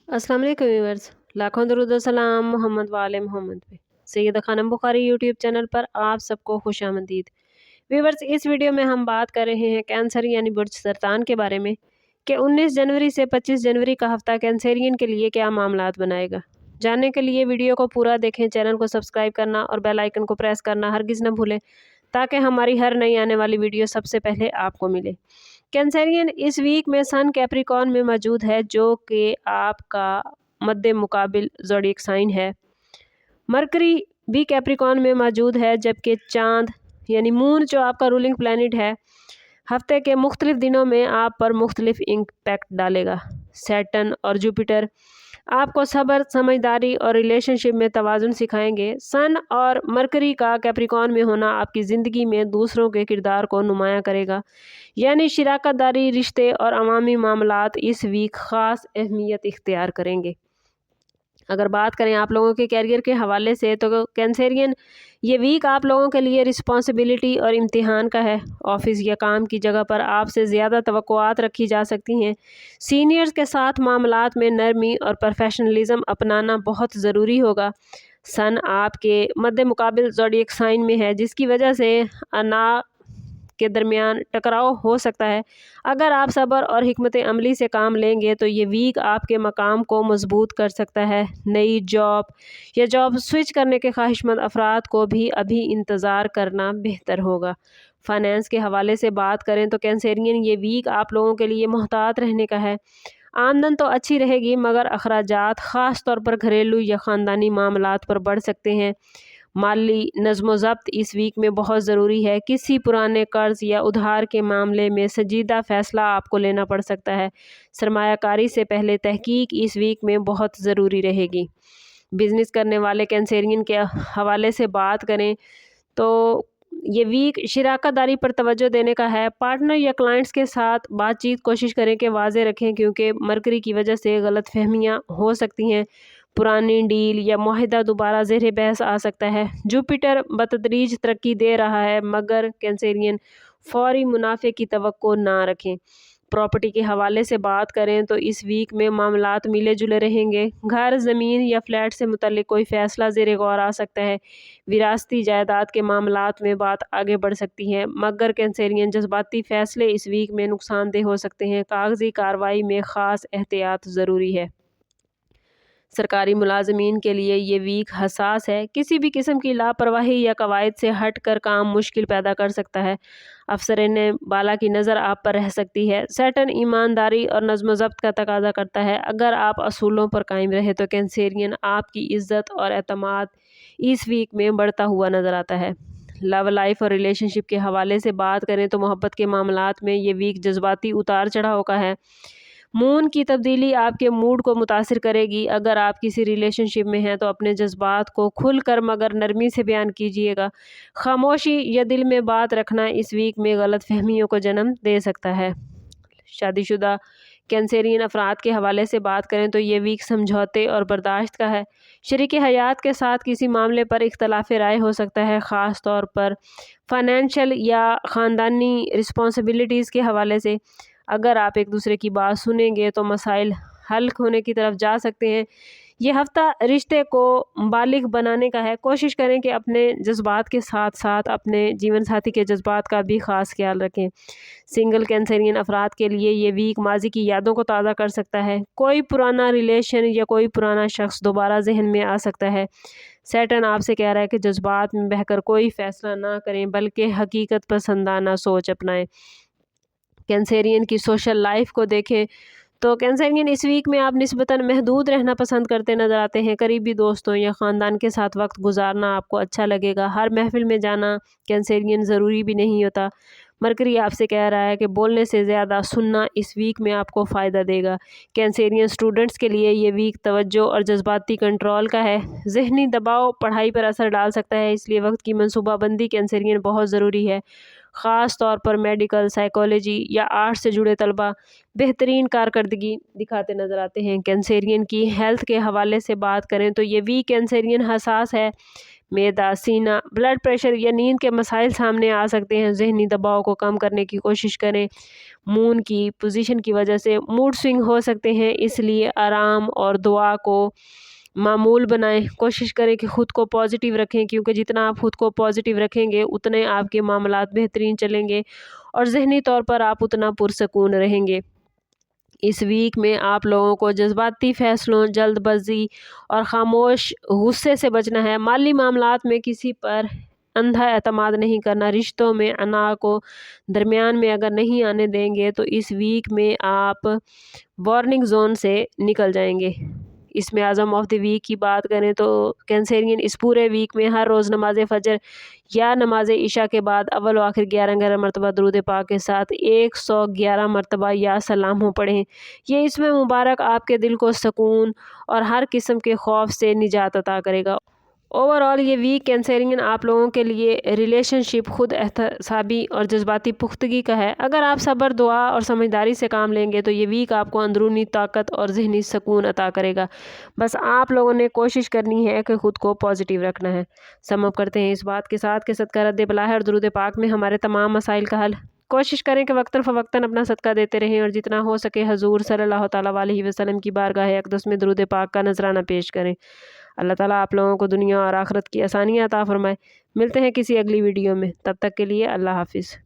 अस्सलाम वालेकुम व्यूअर्स, लाखों दरूद और सलाम मोहम्मद वाले मोहम्मद पे। सैयदा खानम बुखारी यूट्यूब चैनल पर आप सबको खुशामदीद। व्यूअर्स, इस वीडियो में हम बात कर रहे हैं कैंसर यानी बुर्ज सरतान के बारे में कि 19 जनवरी से 25 जनवरी का हफ्ता कैंसरियन के लिए क्या मामलात बनाएगा। जानने के लिए वीडियो को पूरा देखें, चैनल को सब्सक्राइब करना और बेल आइकन को प्रेस करना हरगिज़ न भूलें ताकि हमारी हर नई आने वाली वीडियो सबसे पहले आपको मिले। कैंसरियन इस वीक में सन कैप्रिकॉर्न में मौजूद है, जो कि आपका मद्दे मुकाबिल ज़ोडिएक साइन है। मरकरी भी कैप्रिकॉर्न में मौजूद है, जबकि चांद यानी मून जो आपका रूलिंग प्लैनेट है, हफ्ते के मुख्तलिफ दिनों में आप पर मुख्तलिफ इम्पैक्ट डालेगा। सैटर्न और जुपिटर आपको सब्र, समझदारी और रिलेशनशिप में तवाज़ुन सिखाएंगे। सन और मरकरी का कैप्रिकॉर्न में होना आपकी ज़िंदगी में दूसरों के किरदार को नुमायाँ करेगा, यानी शराकतदारी, रिश्ते और अवामी मामलात इस वीक ख़ास अहमियत इख्तियार करेंगे। अगर बात करें आप लोगों के कैरियर के हवाले से, तो कैंसरियन ये वीक आप लोगों के लिए रिस्पॉन्सिबिलिटी और इम्तिहान का है। ऑफिस या काम की जगह पर आपसे ज़्यादा तवक्कुआत रखी जा सकती हैं। सीनियर्स के साथ मामलात में नरमी और प्रोफेशनलिज्म अपनाना बहुत ज़रूरी होगा। सन आपके मद्दे मुकाबिल ज़ोडिएक साइन में है, जिसकी वजह से अना के दरमियान टकराव हो सकता है। अगर आप सब्र और हिकमत अमली से काम लेंगे तो ये वीक आपके मकाम को मजबूत कर सकता है। नई जॉब या जॉब स्विच करने के ख्वाहिशमंद अफराद को भी अभी इंतज़ार करना बेहतर होगा। फाइनेंस के हवाले से बात करें तो कैंसरियन ये वीक आप लोगों के लिए मोहतात रहने का है। आमदन तो अच्छी रहेगी, मगर अखराजात ख़ास तौर पर घरेलू या ख़ानदानी मामलात पर बढ़ सकते हैं। माली नज़्म ज़ब्त इस वीक में बहुत ज़रूरी है। किसी पुराने कर्ज या उधार के मामले में संजीदा फ़ैसला आपको लेना पड़ सकता है। सरमायाकारी से पहले तहकीक इस वीक में बहुत ज़रूरी रहेगी। बिज़नेस करने वाले कैंसरियन के हवाले से बात करें तो ये वीक शराकतदारी पर तवज्जो देने का है। पार्टनर या क्लाइंट्स के साथ बातचीत कोशिश करें कि वाज़े रखें, क्योंकि मरकरी की वजह से गलतफहमियाँ हो सकती हैं। पुरानी डील या मुआहिदा दोबारा ज़ेर बहस आ सकता है। जुपिटर बतदरीज तरक्की दे रहा है, मगर कैंसरियन फौरी मुनाफे की तवक्को ना रखें। प्रॉपर्टी के हवाले से बात करें तो इस वीक में मामलात मिले जुले रहेंगे। घर, ज़मीन या फ्लैट से मुतल्लिक कोई फ़ैसला ज़ेर गौर आ सकता है। विरासती जायदाद के मामलात में बात आगे बढ़ सकती है, मगर कैंसरियन जज्बाती फ़ैसले इस वीक में नुकसानदेह हो सकते हैं। कागज़ी कार्रवाई में ख़ास एहतियात ज़रूरी है। सरकारी मुलाजमीन के लिए ये वीक हसास है। किसी भी किस्म की लापरवाही या कवायद से हट कर काम मुश्किल पैदा कर सकता है। अफसरान बाला की नज़र आप पर रह सकती है। सैटर्न ईमानदारी और नज़्म ज़ब्त का तकाजा करता है। अगर आप असूलों पर कायम रहे तो कैंसरियन आपकी इज़्ज़त और एतमाद इस वीक में बढ़ता हुआ नज़र आता है। लव लाइफ और रिलेशनशिप के हवाले से बात करें तो मोहब्बत के मामलात में ये वीक जज्बाती उतार चढ़ाव का है। मून की तब्दीली आपके मूड को मुतासिर करेगी। अगर आप किसी रिलेशनशिप में हैं तो अपने जज्बात को खुलकर मगर नरमी से बयान कीजिएगा। खामोशी या दिल में बात रखना इस वीक में गलत फहमियों को जन्म दे सकता है। शादीशुदा कैंसरियन अफराद के हवाले से बात करें तो ये वीक समझौते और बर्दाश्त का है। शरीक हयात के साथ किसी मामले पर इख्तलाफ राय हो सकता है, ख़ास तौर पर फाइनेंशियल या ख़ानदानी रिस्पॉन्सिबिलिटीज़ के हवाले से। अगर आप एक दूसरे की बात सुनेंगे तो मसाइल हल होने की तरफ जा सकते हैं। ये हफ्ता रिश्ते को बालिग बनाने का है। कोशिश करें कि अपने जज्बात के साथ साथ अपने जीवन साथी के जज्बात का भी ख़ास ख्याल रखें। सिंगल कैंसरियन अफराद के लिए ये वीक माजी की यादों को ताज़ा कर सकता है। कोई पुराना रिलेशन या कोई पुराना शख्स दोबारा जहन में आ सकता है। सैटर्न आपसे कह रहा है कि जज्बात में बहकर कोई फ़ैसला ना करें, बल्कि हकीकत पसंदाना सोच अपनाएं। कैंसरियन की सोशल लाइफ को देखें तो कैंसरियन इस वीक में आप निस्बतन महदूद रहना पसंद करते नज़र आते हैं। करीबी दोस्तों या ख़ानदान के साथ वक्त गुजारना आपको अच्छा लगेगा। हर महफिल में जाना कैंसरियन ज़रूरी भी नहीं होता। मरकरी आपसे कह रहा है कि बोलने से ज़्यादा सुनना इस वीक में आपको फ़ायदा देगा। कैंसरियन स्टूडेंट्स के लिए ये वीक तवज्जो और जज्बाती कंट्रोल का है। ज़हनी दबाव पढ़ाई पर असर डाल सकता है, इसलिए वक्त की मनसूबाबंदी कैंसरियन बहुत ज़रूरी है। ख़ास तौर पर मेडिकल, साइकोलॉजी या आर्ट से जुड़े तलबा बेहतरीन कारकर्दगी दिखाते नज़र आते हैं। कैंसरियन की हेल्थ के हवाले से बात करें तो ये वीक कैंसरियन हसास है। معدہ، سینہ، بلڈ پریشر یا نیند کے مسائل سامنے آ سکتے ہیں۔ ذہنی دباؤ کو کم کرنے کی کوشش کریں۔ مون کی پوزیشن کی وجہ سے موڈ سوئنگ ہو سکتے ہیں، اس لیے آرام اور دعا کو معمول بنائیں۔ کوشش کریں کہ خود کو پازیٹیو رکھیں، کیونکہ جتنا آپ خود کو پازیٹیو رکھیں گے اتنے آپ کے معاملات بہترین چلیں گے اور ذہنی طور پر آپ اتنا پرسکون رہیں گے۔ اس ویک میں آپ لوگوں کو جذباتی فیصلوں، جلد بازی اور خاموش غصے سے بچنا ہے۔ مالی معاملات میں کسی پر اندھا اعتماد نہیں کرنا۔ رشتوں میں انا کو درمیان میں اگر نہیں آنے دیں گے تو اس ویک میں آپ وارننگ زون سے نکل جائیں گے۔ اس میں اعظم آف دی ویک کی بات کریں تو کینسرین اس پورے ویک میں ہر روز نماز فجر یا نماز عشاء کے بعد اول و آخر 11 مرتبہ درود پاک کے ساتھ 111 مرتبہ یا سلام پڑھیں۔ یہ اس میں مبارک آپ کے دل کو سکون اور ہر قسم کے خوف سے نجات عطا کرے گا۔ اوورآل یہ ویک کینسرین آپ لوگوں کے لیے ریلیشن شپ خود احتسابی اور جذباتی پختگی کا ہے۔ اگر آپ صبر، دعا اور سمجھداری سے کام لیں گے تو یہ ویک آپ کو اندرونی طاقت اور ذہنی سکون عطا کرے گا۔ بس آپ لوگوں نے کوشش کرنی ہے کہ خود کو پازیٹیو رکھنا ہے۔ سم اپ کرتے ہیں اس بات کے ساتھ کہ صدقہ رد بلا ہے اور درود پاک میں ہمارے تمام مسائل کا حل۔ کوشش کریں کہ وقتاً فوقتاً اپنا صدقہ دیتے رہیں اور جتنا ہو سکے حضور صلی اللہ تعالیٰ علیہ وسلم کی بارگاہ اقدس میں درود پاک کا نذرانہ پیش کریں۔ اللہ تعالیٰ آپ لوگوں کو دنیا اور آخرت کی آسانیاں عطا فرمائے۔ ملتے ہیں کسی اگلی ویڈیو میں، تب تک کے لیے اللہ حافظ۔